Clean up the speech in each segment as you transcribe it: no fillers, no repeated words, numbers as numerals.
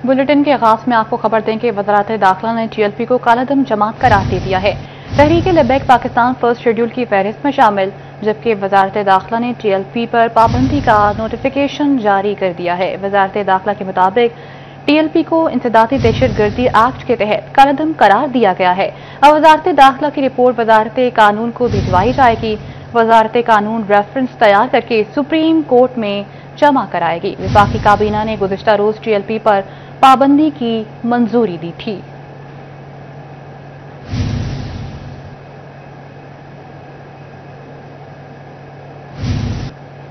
Bulletin के आगाज में आपको खबर दें कि वज़ारत दाखिला ने TLP को कालादम जमात करार दे दिया है। तहरीक लबैक पाकिस्तान फर्स्ट शेड्यूल की फहरिस्त में शामिल, जबकि वज़ारत दाखिला ने TLP पर पाबंदी का नोटिफिकेशन जारी कर दिया है। वज़ारत दाखिला के मुताबिक TLP को इंसदादी दहशतगर्दी एक्ट के तहत कालादम करार दिया गया है। अब वज़ारत दाखिला की रिपोर्ट वज़ारत कानून को भिजवाई जाएगी। वज़ारत कानून रेफरेंस तैयार करके सुप्रीम कोर्ट में जमा कराएगी। वफाकी काबीना ने गुज़िश्ता रोज TLP पर पाबंदी की मंजूरी दी थी।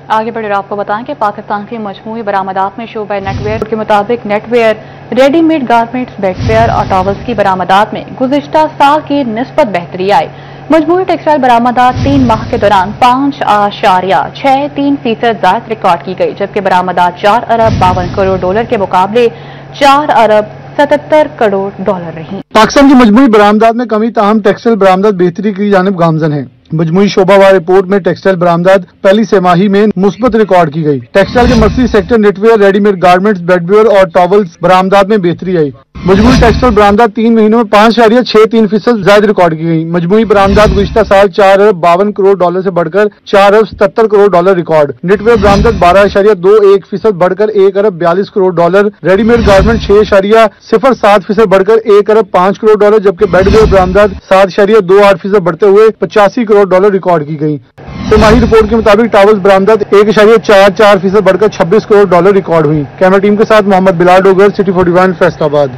आगे बढ़े आपको बताएं कि पाकिस्तान की मजमूई बरामदात में शोबा नेटवेयर के मुताबिक नेटवेयर, रेडीमेड गारमेंट्स, बेडवेयर और टॉवल्स की बरामदात में गुज़िश्ता साल की निस्बत बेहतरी आई। मजमूई टेक्सटाइल बरामदात 3 माह के दौरान 5.63% ज़ायद रिकॉर्ड की गई, जबकि बरामदात 4 अरब 52 करोड़ डॉलर के मुकाबले 4 अरब 77 करोड़ डॉलर रही। पाकिस्तान की मजमूई बरामदात में कमी ताहम टेक्सटाइल बरामदात बेहतरी की जानिब गामजन है। मजमूई शोबावार रिपोर्ट में टेक्सटाइल बरामदात पहली तिमाही में मुस्बत रिकॉर्ड की गई। टेक्सटाइल के मर्कजी सेक्टर नेटवेयर, रेडीमेड गारमेंट्स, बेडवेयर और टॉवल्स बरामदात में बेहतरी आई। मजमूई टेक्सटाइल बरामदात 3 महीनों में 5.63% ज्यादा रिकॉर्ड की गई। मजमूई बरामदात गुज़िश्ता साल 4 अरब 52 करोड़ डॉलर से बढ़कर 4 अरब 77 करोड़ डॉलर रिकॉर्ड। नेटवेयर बरामदात 12.21% बढ़कर 1 अरब 42 करोड़ डॉलर। रेडीमेड गारमेंट 6.07% बढ़कर 1 अरब 5 करोड़ डॉलर, जबकि बेडवेयर बरामदात 7.28% बढ़ते हुए 85 करोड़ डॉलर रिकॉर्ड की गई। तिमाही रिपोर्ट के मुताबिक टॉवल्स बरामदात 1.44% बढ़कर 26 करोड़ डॉलर रिकॉर्ड हुई। कैमरा टीम के साथ मोहम्मद बिलाल डोगर, सिटी 41 फैसलाबाद।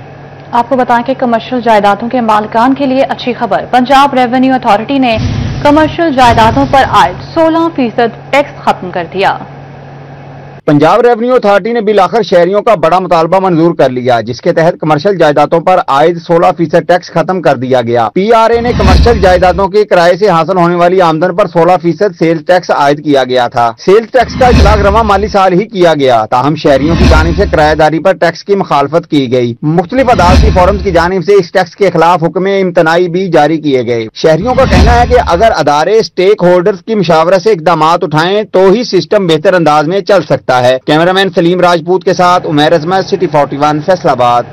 आपको बताएं कि कमर्शियल जायदादों के मालिकान के लिए अच्छी खबर। पंजाब रेवेन्यू अथॉरिटी ने कमर्शियल जायदादों पर आयद 16% टैक्स खत्म कर दिया। पंजाब रेवेन्यू अथॉरिटी ने बिलाखिर शहरियों का बड़ा मुतालबा मंजूर कर लिया, जिसके तहत कमर्शियल जायदादों पर आयद 16% टैक्स खत्म कर दिया गया। PRA ने कमर्शियल जायदादों के किराए से हासिल होने वाली आमदन पर 16% सेल्स टैक्स आयद किया गया था। सेल्स टैक्स का इतलाक रवा माली साल ही किया गया, ताहम शहरियों की जानिब से किराएदारी पर टैक्स की मुखालफत की गई। मुख्तलिफ अदालती फोरम्स की जानिब से इस टैक्स के खिलाफ हुक्म इम्तनाई भी जारी किए गए। शहरियों का कहना है कि अगर अदारे स्टेक होल्डर्स की मुशावरत से इकदाम उठाएं तो ही सिस्टम बेहतर अंदाज में चल सकता है। कैमरामैन सलीम राजपूत के साथ उमैर अजमत, सिटी 41 फैसलाबाद।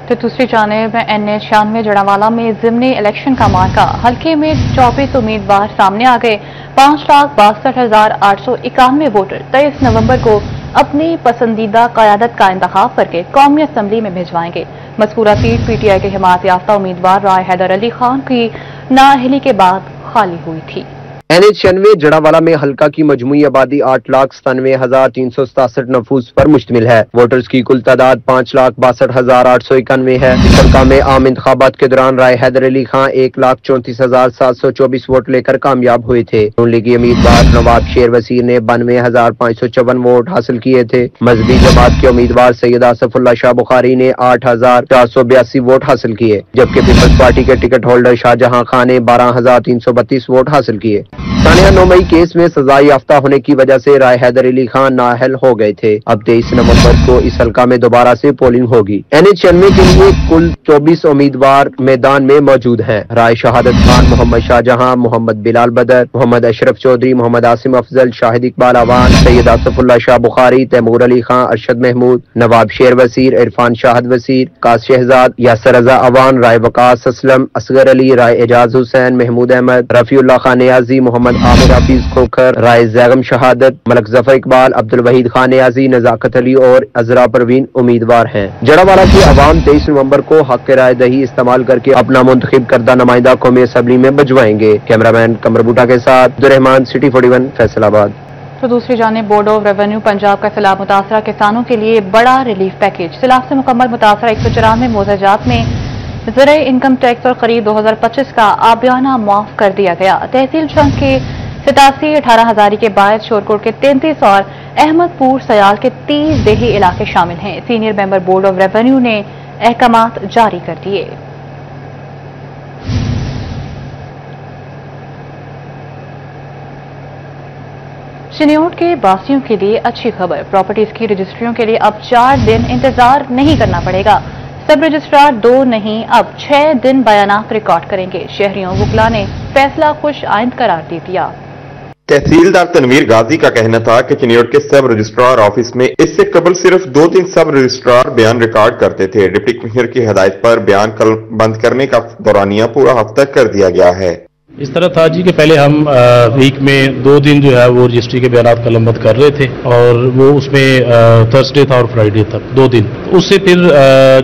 तो दूसरी जानिब NH96 जड़ावाला में ज़िमनी इलेक्शन का मार्का। हल्के में 24 उम्मीदवार सामने आ गए। 5,62,891 वोटर 23 नवंबर को अपनी पसंदीदा क़यादत का इंतखाब करके कौमी असम्बली में भिजवाएंगे। मज़कूरा सीट PTI के हिमायत याफ्ता उम्मीदवार राय हैदर अली खान की नाअहली के बाद खाली हुई थी। NH96 जड़ावाला में हल्का की मजमूई आबादी 8,97,367 नफूस पर मुश्तमिल है। वोटर्स की कुल तादाद 5,62,891 है। इस हल्का में आम इंतखाबात के दौरान राय हैदर अली खान 1,34,724 वोट लेकर कामयाब हुए थे। नून लीगी उम्मीदवार नवाब शेर वसीर ने 92,554 वोट हासिल किए थे। मजहबी जमात के उम्मीदवार सैयद आसफुल्लाह शाह बुखारी ने 8,482 वोट हासिल किए, जबकि पीपल्स पार्टी के टिकट होल्डर शाहजहां खान ने 12,332 वोट हासिल किए। सानिया 9 मई केस में सजा याफ्ता होने की वजह से राय हैदर अली खान नाअहल हो गए थे। अब 23 नवंबर को इस हल्का में दोबारा से पोलिंग होगी। NH96 के लिए कुल 24 उम्मीदवार मैदान में मौजूद हैं। राय शहादत खान, मोहम्मद शाहजहां, मोहम्मद बिलाल बदर, मोहम्मद अशरफ चौधरी, मोहम्मद आसिम अफजल, शाहिद इकबाल अवान, सैयद आसफुल्लाह शाह बुखारी, तैमूर अली खान, अरशद महमूद, नवाब शेर वसीर, इरफान शाहद वसीर, कास शहजाद, यासर रजा अवान, राय वकास असलम, असगर अली, राय एजाज हुसैन, महमूद अहमद, रफीउल्लाह खान नियाजी, मोहम्मद आमिर हाफिज खोखर, राय जैगम शहादत, मलक जफर इकबाल, अब्दुल वहीद खान नियाजी, नजाकत अली और अजरा परवीन उम्मीदवार हैं। जड़ावाला की आवाम 23 नवंबर को हक के राय दही इस्तेमाल करके अपना मुंतखब करदा नुमाइंदा कौमी असम्बली में भिजवाएंगे। कैमरामैन कमर बूटा के साथ अब्दुर्रहमान, सिटी 41 फैसलाबाद। तो दूसरी जानिब बोर्ड ऑफ रेवेन्यू पंजाब का सैलाब मुतासरा किसानों के लिए बड़ा रिलीफ पैकेज। सैलाब से मुकम्मल मुतासरा 194 मोहजात में ज़राए इनकम टैक्स और करीब 2025 का आबियाना मुआफ कर दिया गया। तहसील चंद के 87 18 हजारी के बाद शोरकोट के 33 और अहमदपुर सयाल के 30 देही इलाके शामिल हैं। Senior member board of revenue ने अहकामात जारी कर दिए। चिन्योट के वासियों के लिए अच्छी खबर। प्रॉपर्टीज की रजिस्ट्रियों के लिए अब 4 दिन इंतजार नहीं करना पड़ेगा। सब रजिस्ट्रार 2 नहीं अब 6 दिन बयानात रिकॉर्ड करेंगे। शहरियों वकला ने फैसला खुश आइंद करार दे दिया। तहसीलदार तनवीर गाजी का कहना था कि चिन्योट के सब रजिस्ट्रार ऑफिस में इससे कबल सिर्फ 2-3 सब रजिस्ट्रार बयान रिकॉर्ड करते थे। डिप्टी कमिश्नर की हिदायत पर बयान कल बंद करने का दौरानिया पूरा हफ्ता कर दिया गया है। इस तरह था जी कि पहले हम वीक में 2 दिन जो है वो रजिस्ट्री के बयान कलमबंद कर रहे थे और वो उसमें थर्सडे था और फ्राइडे था 2 दिन। उससे फिर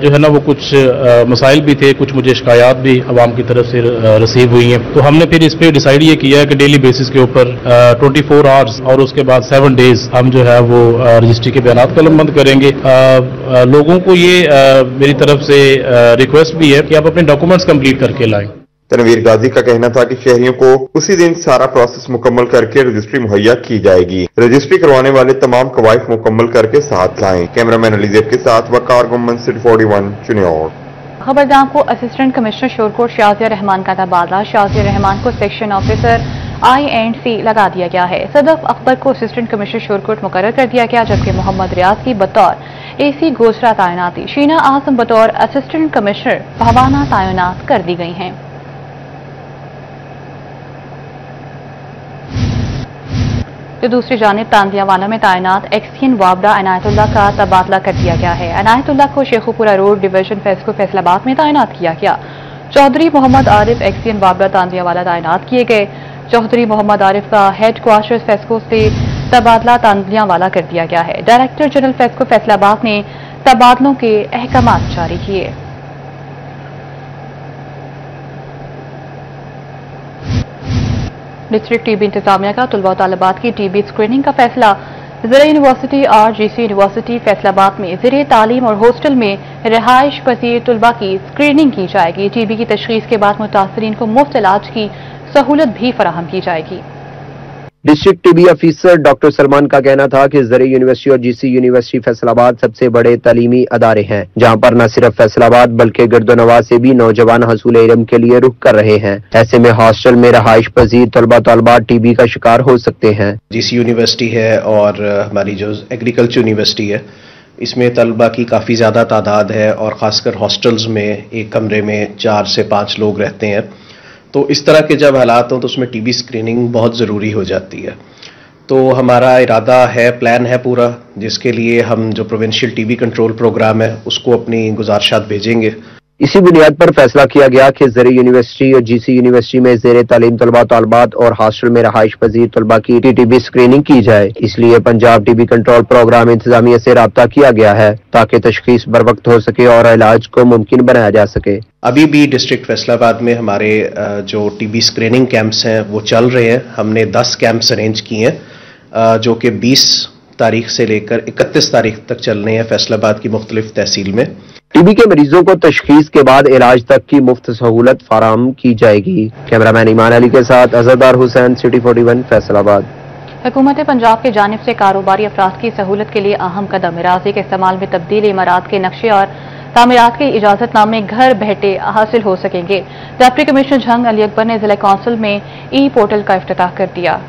जो है ना वो कुछ मसाइल भी थे, कुछ मुझे शिकायत भी अवाम की तरफ से रिसीव हुई हैं, तो हमने फिर इस पर डिसाइड ये किया है कि डेली बेसिस के ऊपर 24 आवर्स और उसके बाद 7 डेज हम जो है वो रजिस्ट्री के बयान कलमबंद करेंगे। लोगों को ये मेरी तरफ से रिक्वेस्ट भी है कि आप अपने डॉक्यूमेंट्स कंप्लीट करके लाएं। तनवीर गाजी का कहना था कि शहरियों को उसी दिन सारा प्रोसेस मुकम्मल करके रजिस्ट्री मुहैया की जाएगी। रजिस्ट्री करवाने वाले तमाम कवायद मुकम्मल करके साथ लाएं। कैमरामैन अलीजेब के साथ वकार गुम्मन सिटी 41 चिन्योट। खबरदार को असिस्टेंट कमिश्नर शोरकोट शाजिया रहमान का तबादला। शाजिया रहमान को सेक्शन ऑफिसर I&C लगा दिया गया है। सदफ अख्तर को असिस्टेंट कमिश्नर शोरकोट मुकर्रर कर दिया गया, जबकि मोहम्मद रियाज की बतौर AC गोसरा तैनाती। शीना आजम बतौर असिस्टेंट कमिश्नर भवाना तैनात कर दी गई हैं। तो दूसरी जानिब तांदियावाला में तैनात एक्सियन वाबड़ा अनायतुल्लाह का तबादला कर दिया गया है। अनायतुल्लाह को Sheikhupura road division FESCO Faisalabad में तैनात किया गया। चौधरी मोहम्मद आरिफ एक्सियन वाबड़ा तांदियावाला तैनात किए गए। चौधरी मोहम्मद आरिफ का हेड क्वार्टर्स फेस्को से तबादला तांदियावाला कर दिया गया है। डायरेक्टर जनरल फेस्को फैसलाबाद ने तबादलों के अहकाम जारी किए। डिस्ट्रिक्ट टीबी इंतजामिया का तलबा और तालिबात की टीबी स्क्रीनिंग का फैसला। ज़रिए यूनिवर्सिटी और GC यूनिवर्सिटी फैसलाबाद में ज़रिए तालीम और हॉस्टल में रिहाइश पजीर तलबा की स्क्रीनिंग की जाएगी। टीबी की तशखीस के बाद मुतासरीन को मुफ्त इलाज की सहूलत भी फराहम की जाएगी। District TB officer doctor Salman का कहना था कि ज़रिए यूनिवर्सिटी और GC यूनिवर्सिटी फैसलाबाद सबसे बड़े तालीमी अदारे हैं, जहां पर न सिर्फ फैसलाबाद बल्कि गिरदोनवा से भी नौजवान हसूल इल्म के लिए रुख कर रहे हैं। ऐसे में हॉस्टल में रहाइश पजीर तलबा तलबात टीबी का शिकार हो सकते हैं। GC यूनिवर्सिटी है और हमारी जो एग्रीकल्चर यूनिवर्सिटी है, इसमें तलबा की काफ़ी ज़्यादा तादाद है और ख़ासकर हॉस्टल्स में एक कमरे में 4 से 5 लोग रहते हैं। तो इस तरह के जब हालात हों तो उसमें टीबी स्क्रीनिंग बहुत ज़रूरी हो जाती है। तो हमारा इरादा है, प्लान है पूरा, जिसके लिए हम जो प्रोविंशियल टीबी कंट्रोल प्रोग्राम है उसको अपनी गुजारिशात भेजेंगे। इसी बुनियाद पर फैसला किया गया कि ज़रिए यूनिवर्सिटी और GC यूनिवर्सिटी में ज़ेरे तालीम तलबा तलबात और हॉस्टल में रहाइश पजीर तलबा की TB स्क्रीनिंग की जाए। इसलिए पंजाब टीबी कंट्रोल प्रोग्राम इंतजामिया से राब्ता किया गया है ताकि तशखीस बर वक्त हो सके और इलाज को मुमकिन बनाया जा सके। अभी भी डिस्ट्रिक्ट फैसलाबाद में हमारे जो TB स्क्रीनिंग कैंप्स हैं वो चल रहे हैं। हमने 10 कैंप्स अरेंज किए हैं जो कि 20 तारीख से लेकर 31 तारीख तक चलने हैं फैसलाबाद की मुख्तलिफ तहसील में। TB के मरीजों को तशखीस के बाद इलाज तक की मुफ्त सहूलत फराहम की जाएगी। कैमरामैन ईमान अली के साथ अजहर हुसैन, सिटी 41 फैसलाबाद। हुकूमत पंजाब की जानिब से कारोबारी अफराद की सहूलत के लिए अहम कदम। अराज़ी के इस्तेमाल में तब्दीली, इमारात के नक्शे और तामीरात के इजाजतनामे घर बैठे हासिल हो सकेंगे। डिप्टी कमिश्नर जंग अली अकबर ने जिला कौंसिल में ई-पोर्टल का इफ्तिताह कर दिया।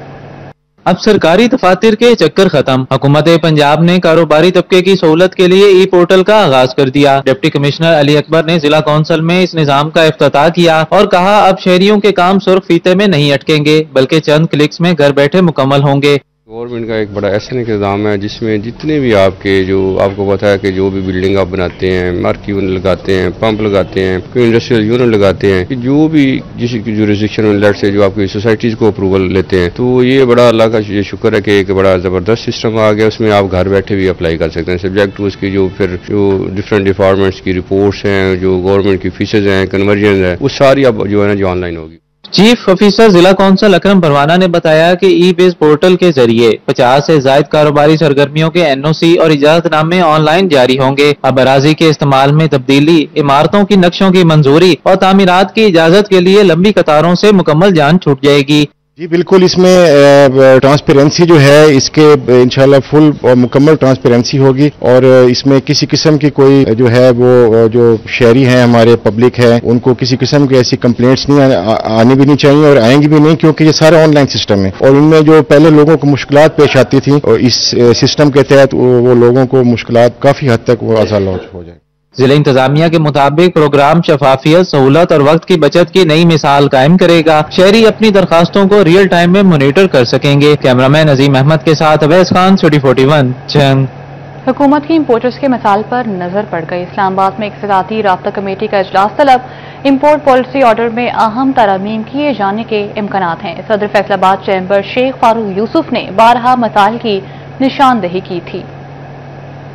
अब सरकारी दफातर के चक्कर खत्म। हुकूमत पंजाब ने कारोबारी तबके की सहूलत के लिए ई-पोर्टल का आगाज कर दिया। डिप्टी कमिश्नर अली अकबर ने जिला कौंसिल में इस निजाम का इफ्तिताह किया और कहा, अब शहरियों के काम सुर्ख फीते में नहीं अटकेंगे बल्कि चंद क्लिक्स में घर बैठे मुकम्मल होंगे। गवर्नमेंट का एक बड़ा ऐसा निज़ाम है जिसमें जितने भी आपके जो आपको पता है कि जो भी बिल्डिंग आप बनाते हैं, मार्क यूनिट लगाते हैं, पंप लगाते हैं, कोई इंडस्ट्रियल यूनिट लगाते हैं, कि जो भी जिस जुरिस्डिक्शन में लेट से जो आपकी सोसाइटीज़ को अप्रूवल लेते हैं, तो ये बड़ा अल्लाह का ये शुक्र है कि एक बड़ा ज़बरदस्त सिस्टम आ गया। उसमें आप घर बैठे भी अप्लाई कर सकते हैं सब्जेक्ट टू उसकी जो फिर जो डिफरेंट डिपार्टमेंट्स की रिपोर्ट्स हैं, जो गवर्नमेंट की फीसेज हैं, कन्वर्जन है, वो सारी अब जो है ना जो ऑनलाइन होगी। चीफ ऑफिसर जिला कौंसिल अकरम परवाना ने बताया कि ई-बेस पोर्टल के जरिए 50 से ज्यादा कारोबारी सरगर्मियों के NOC और इजाजतनामे ऑनलाइन जारी होंगे। अब अराजी के इस्तेमाल में तब्दीली, इमारतों की नक्शों की मंजूरी और तामीरात की इजाजत के लिए लंबी कतारों से मुकम्मल जान छूट जाएगी। जी बिल्कुल, इसमें ट्रांसपेरेंसी जो है इसके इंशाल्लाह फुल और मुकम्मल ट्रांसपेरेंसी होगी और इसमें किसी किस्म की कोई जो है वो जो शहरी हैं हमारे पब्लिक है उनको किसी किस्म की ऐसी कंप्लेंट्स नहीं आनी भी नहीं चाहिए और आएंगी भी नहीं, क्योंकि ये सारा ऑनलाइन सिस्टम है और इनमें जो पहले लोगों को मुश्किलात पेश आती थी और इस सिस्टम के तहत वो लोगों को मुश्किलात काफी हद तक वो आसान हो जाए। ضلع انتظامیہ کے مطابق پروگرام شفافیت، سہولت اور وقت کی بچت کی نئی مثال قائم کرے گا۔ شہری اپنی درخواستوں کو ریئل ٹائم میں مانیٹر کر سکیں گے۔ کیمرامین عظیم احمد کے ساتھ اویس خان، سٹی 41 جنگ۔ حکومت کی امپورٹرز کے مسائل پر نظر پڑ گئی۔ اسلام آباد میں اقتصادی رابطہ کمیٹی کا اجلاس طلب۔ امپورٹ پالیسی آرڈر میں اہم ترامیم کیے جانے کے امکانات ہیں۔ صدر فیصل آباد چیمبر شیخ فاروق یوسف نے 12 مسائل کی نشاندہی کی تھی۔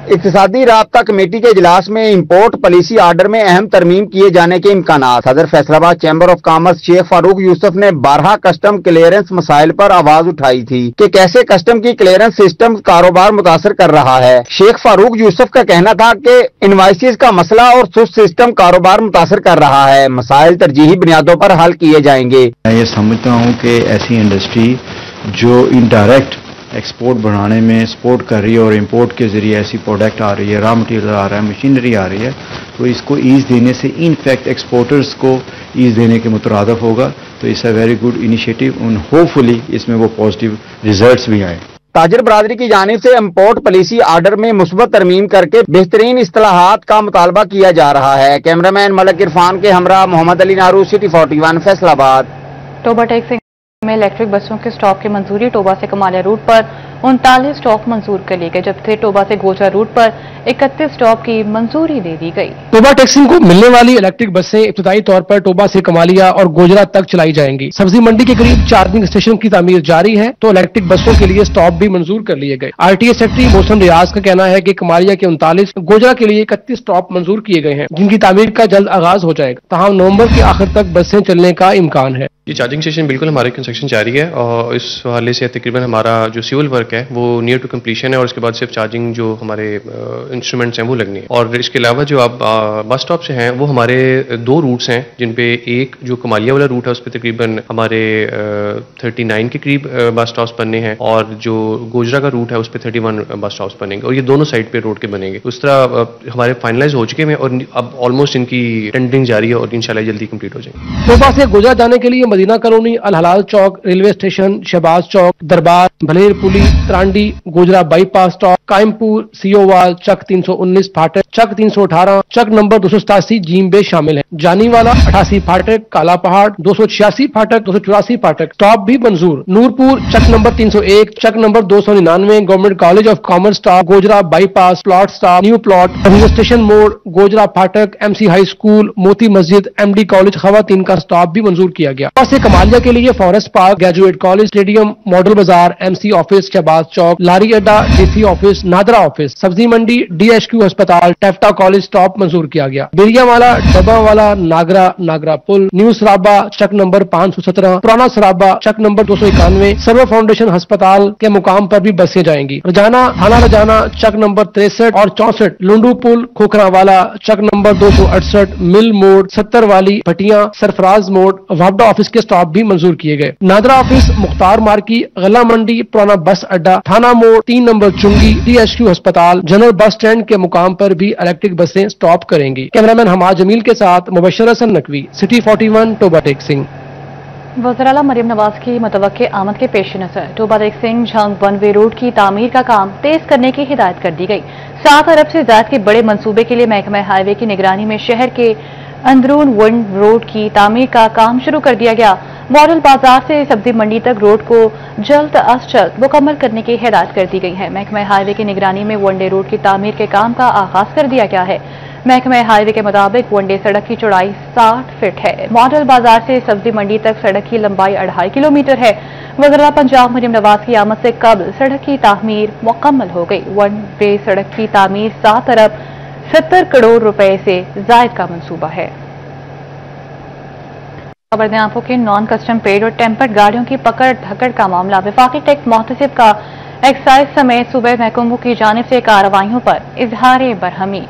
اقتصادی رابطہ کمیٹی کے اجلاس میں امپورٹ پالیسی آرڈر میں اہم ترمیم کیے جانے کے امکانات۔ صدر فیصل آباد چیمبر آف کامرس شیخ فاروق یوسف نے 12 کسٹم کلیئرنس مسائل پر آواز اٹھائی تھی کہ کیسے کسٹم کی کلیئرنس سسٹم کاروبار متاثر کر رہا ہے۔ شیخ فاروق یوسف کا کہنا تھا کہ انوائسز کا مسئلہ اور سست سسٹم کاروبار متاثر کر رہا ہے۔ مسائل ترجیحی بنیادوں پر حل کیے جائیں گے۔ میں یہ سمجھتا ہوں کہ ایسی انڈسٹری جو انڈائریکٹ ایکسپورٹ بڑھانے میں سپورٹ کر رہی ہے اور امپورٹ کے ذریعے ایسی پروڈکٹ آ رہی ہے، را مٹیریل آ رہا ہے، مشینری آ رہی ہے، تو اس کو ایز دینے سے انفیکٹ ایکسپورٹرز کو ایز دینے کے مترادف ہوگا۔ تو it's a very good initiative اور ہوپ فلی اس میں وہ پازیٹیو ریزلٹس بھی آئیں۔ تاجر برادری کی جانب سے امپورٹ پالیسی آرڈر میں مثبت ترمیم کر کے بہترین اصطلاحات کا مطالبہ کیا جا رہا ہے۔ کیمرامین ملک عرفان کے ہمراہ محمد علی نارو، سٹی 41 فیصل آباد۔ ٹوبا ٹیکسی میں الیکٹرک بسوں کے سٹاپ کی منظوری۔ ٹوبا سے کمالیہ روٹ پر 39 سٹاپ منظور کر لیے گئے، جبکہ ٹوبا سے گوجرا روٹ پر 31 سٹاپ کی منظوری دے دی گئی۔ ٹوبا ٹیکسی کو ملنے والی الیکٹرک بسیں ابتدائی طور پر ٹوبا سے کمالیہ اور گوجرا تک چلائی جائیں گی۔ سبزی منڈی کے قریب چارجنگ اسٹیشن کی تعمیر جاری ہے تو الیکٹرک بسوں کے لیے سٹاپ بھی منظور کر لیے گئے۔ آر ٹی اے سیکٹری محسن ریاض کا کہنا ہے کہ کمالیہ کے 39، گوجرا کے لیے 31 سٹاپ منظور کیے گئے ہیں، جن کی تعمیر کا جلد آغاز ہو جائے گا۔ تاہم نومبر کے آخر تک بسیں چلنے کا امکان ہے۔ یہ چارجنگ اسٹیشن بالکل ہمارے کنسٹرکشن جاری ہے اور اس حوالے سے تقریباً ہمارا جو سیول ورک ہے وہ نیئر ٹو کمپلیشن ہے اور اس کے بعد صرف چارجنگ جو ہمارے انسٹرومنٹس ہیں وہ لگنی ہے۔ اور اس کے علاوہ جو آپ بس اسٹاپ سے ہیں وہ ہمارے 2 روٹس ہیں، جن پہ ایک جو کمالیہ والا روٹ ہے اس پہ تقریباً ہمارے 39 کے قریب بس اسٹاپس بننے ہیں اور جو گوجرا کا روٹ ہے اس پہ 31 بس اسٹاپس بنیں گے اور یہ دونوں سائڈ پہ روڈ کے بنے گے۔ اس طرح ہمارے فائنلائز ہو چکے ہیں اور اب آلموسٹ ان کی ٹینڈرنگ جاری ہے اور انشاءاللہ جلدی کمپلیٹ ہو جائیں گے۔ ٹوبا سے گوجرا جانے کے لیے مدینہ کالونی، الحلال چوک، ریلوے اسٹیشن، شہباز چوک، دربار، بھلیر پولی، ترانڈی، گوجرا بائی پاس اسٹاپ، قائم پور، سیووال، چک 319 پھاٹک، چک 318، چک نمبر 287 جیم بے شامل ہیں۔ جانی والا 88 پھاٹک، کالا پہاڑ 286 پھاٹک، 284 پھاٹک سٹاپ بھی منظور۔ نورپور چک number 301، Chak number 299 government college of commerce stop, Gojra bypass plot stop, new plot, railway station موڑ، گوجرا پھاٹک، M C high school, Moti Masjid, M D college خواتین کا سٹاپ بھی منظور کیا گیا۔ سے کمالیہ کے لیے forest park, graduate college, stadium, model بازار، M C office, Shahbaz Chowk, lorry اڈا، D C office, NADRA office, سبزی منڈی، ڈی ایچ کیو ہسپتال، ٹیفٹا کالج سٹاپ منظور کیا گیا۔ بیریا والا، ڈبا والا، ناگرا پل، نیو سرابا چک نمبر 517، پرانا سرابا چک نمبر 291، سرور فاؤنڈیشن ہسپتال کے مقام پر بھی بسیں جائیں گی۔ رجانا، تھانہ رجانا چک نمبر 63 اور 64، لونڈو پل، کھوکھرا والا چک نمبر 268، مل موڑ، 70 والی، بھٹیاں، سرفراز موڑ، وابڈا آفس کے سٹاپ بھی منظور کیے گئے۔ نادرا آفس، مختار مارکی، غلہ منڈی، پرانا بس اڈا، تھانہ موڑ، 3 نمبر چنگی، ڈی ایچ کیو ہسپتال، جنرل بس اسٹینڈ کے مقام پر بھی الیکٹرک بسیں سٹاپ کریں گی۔ کیمرامین حماد جمیل کے ساتھ مبشر حسن نقوی، سٹی 41 ٹوبا ٹیک سنگھ۔ وزیراعلیٰ مریم نواز کی متوقع آمد کے پیش نظر ٹوبا ٹیک سنگھ جھنگ 1 وے روڈ کی تعمیر کا کام تیز کرنے کی ہدایت کر دی گئی۔ 7 ارب سے زائد کے بڑے منصوبے کے لیے محکمہ ہائی وے کی نگرانی میں شہر کے اندرون 1 روڈ کی تعمیر کا کام شروع کر دیا گیا۔ ماڈل بازار سے سبزی منڈی تک روڈ کو جلد از جلد مکمل کرنے کی ہدایت کر دی گئی ہے۔ محکمہ ہائی وے کی نگرانی میں 1 ڈے روڈ کی تعمیر کے کام کا آغاز کر دیا گیا ہے۔ محکمہ ہائی وے کے مطابق 1 ڈے سڑک کی چوڑائی 60 فٹ ہے۔ ماڈل بازار سے سبزی منڈی تک سڑک کی لمبائی 2.5 کلومیٹر ہے۔ وزراء پنجاب مریم نواز کی آمد سے قبل سڑک کی تعمیر مکمل ہو گئی۔ 1 وے سڑک کی تعمیر 7 ارب 70 کروڑ روپے سے زائد کا منصوبہ ہے۔ خبر دیں آپ کو کہ نان کسٹم پیڈ اور ٹیمپرڈ گاڑیوں کی پکڑ دھکڑ کا معاملہ وفاقی ٹیکس محتسب کا ایکسائز سمیت صوبائی محکموں کی جانب سے کارروائیوں پر اظہار برہمی۔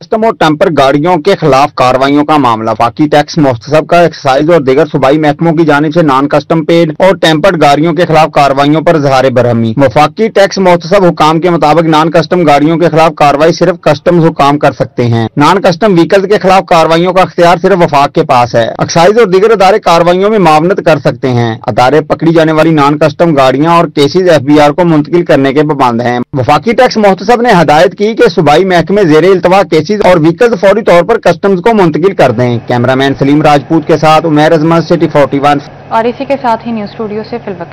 کسٹم اور ٹیمپر گاڑیوں کے خلاف کارروائیوں کا معاملہ وفاقی ٹیکس محتسب کا ایکسائز اور دیگر صوبائی محکموں کی جانب سے نان کسٹم پیڈ اور ٹیمپرڈ گاڑیوں کے خلاف کارروائیوں پر اظہار برہمی۔ وفاقی ٹیکس محتسب حکام کے مطابق نان کسٹم گاڑیوں کے خلاف کارروائی صرف کسٹمز حکام کر سکتے ہیں۔ نان کسٹم وہیکلز کے خلاف کارروائیوں کا اختیار صرف وفاق کے پاس ہے۔ ایکسائز اور دیگر ادارے کارروائیوں میں معاونت کر سکتے ہیں۔ ادارے پکڑی جانے والی نان کسٹم گاڑیاں اور کیسز FBR کو منتقل کرنے کے پابند ہیں۔ وفاقی ٹیکس محتسب نے ہدایت کی کہ صوبائی محکمے زیر التوا کیسز लाइसेंसेज और व्हीकल्स फौरी तौर पर कस्टम्स को मुंतकिल कर दें। कैमरामैन सलीम राजपूत के साथ उमैर अजमत, सिटी 41। और इसी के साथ ही न्यूज स्टूडियो से फिलवकील